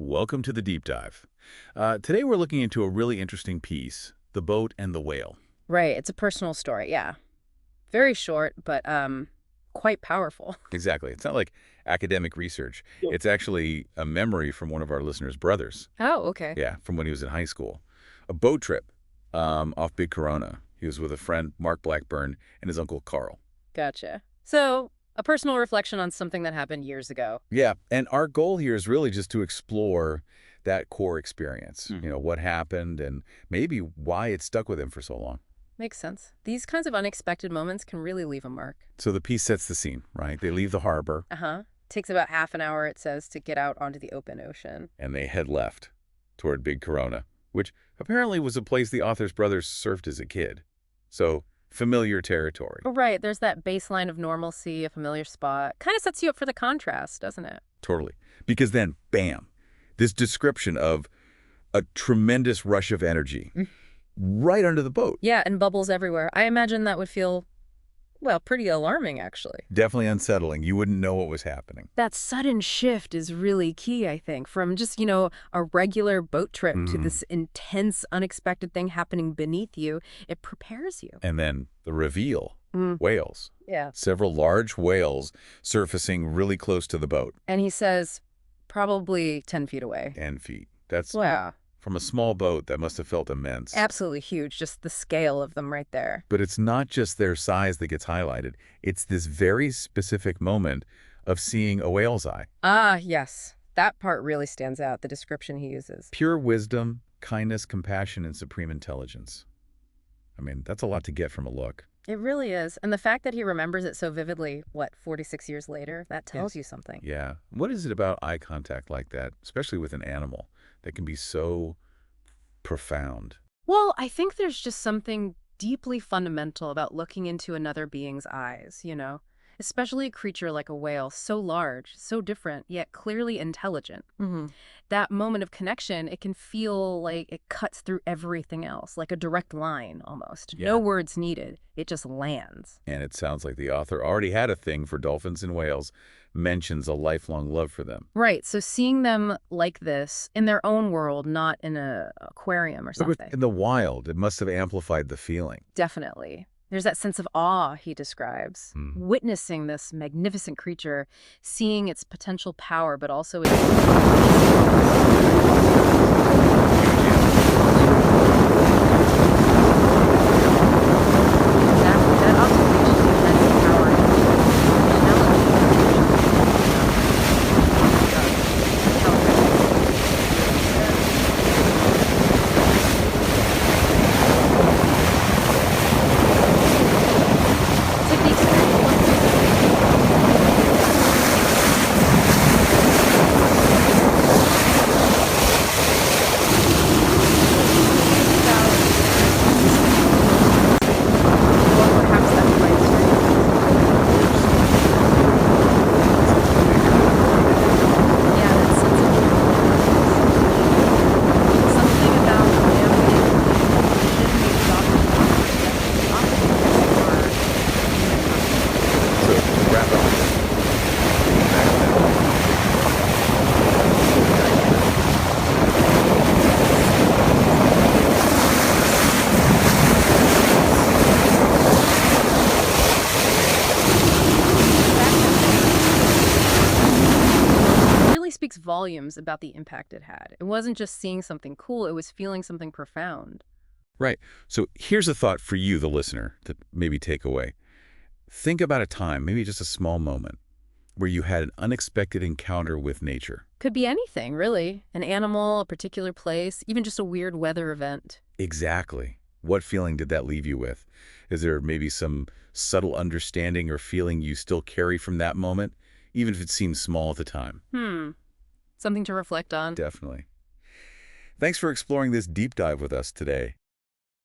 Welcome to the deep dive. Today we're looking into a really interesting piece, The Boat and the Whale. Right, it's a personal story, yeah. Very short, but quite powerful. Exactly. It's not like academic research. It's actually a memory from one of our listeners' brothers. Oh, okay. Yeah, from when he was in high school. A boat trip off Big Corona. He was with a friend, Mark Blackburn, and his uncle Carl. Gotcha. So, a personal reflection on something that happened years ago. Yeah, and our goal here is really just to explore that core experience. What happened and maybe why it stuck with him for so long. Makes sense. These kinds of unexpected moments can really leave a mark. So the piece sets the scene, right? They leave the harbor. Uh-huh. Takes about half an hour, it says, to get out onto the open ocean. And they head left toward Big Corona, which apparently was a place the author's brothers surfed as a kid. So familiar territory. Oh, right, there's that baseline of normalcy, a familiar spot. Kind of sets you up for the contrast, doesn't it? Totally. Because then, bam, this description of a tremendous rush of energy right under the boat. Yeah, and bubbles everywhere. I imagine that would feel, well, pretty alarming, actually. Definitely unsettling. You wouldn't know what was happening. That sudden shift is really key, I think, from just, a regular boat trip to this intense, unexpected thing happening beneath you. It prepares you. And then the reveal, whales. Yeah. Several large whales surfacing really close to the boat. And he says, probably 10 feet away. 10 feet. That's Wow. from a small boat that must have felt immense. Absolutely huge, just the scale of them right there. But it's not just their size that gets highlighted. It's this very specific moment of seeing a whale's eye. Ah, yes. That part really stands out, the description he uses. Pure wisdom, kindness, compassion, and supreme intelligence. I mean, that's a lot to get from a look. It really is. And the fact that he remembers it so vividly, 46 years later, that tells you something. Yeah. What is it about eye contact like that, especially with an animal, that can be so profound? Well, I think there's just something deeply fundamental about looking into another being's eyes, especially a creature like a whale, so large, so different, yet clearly intelligent. That moment of connection, it can feel like it cuts through everything else, like a direct line almost. Yeah. No words needed. It just lands. And it sounds like the author already had a thing for dolphins and whales, mentions a lifelong love for them. Right. So seeing them like this in their own world, not in an aquarium or something. In the wild, it must have amplified the feeling. Definitely. There's that sense of awe he describes, witnessing this magnificent creature, seeing its potential power, but also its... That observation of immense power and speaks volumes about the impact it had. It wasn't just seeing something cool, it was feeling something profound. Right. So here's a thought for you, the listener, to maybe take away. Think about a time, maybe just a small moment, where you had an unexpected encounter with nature. Could be anything, really. An animal, a particular place, even just a weird weather event. Exactly. What feeling did that leave you with? Is there maybe some subtle understanding or feeling you still carry from that moment, even if it seems small at the time? Something to reflect on. Definitely. Thanks for exploring this deep dive with us today.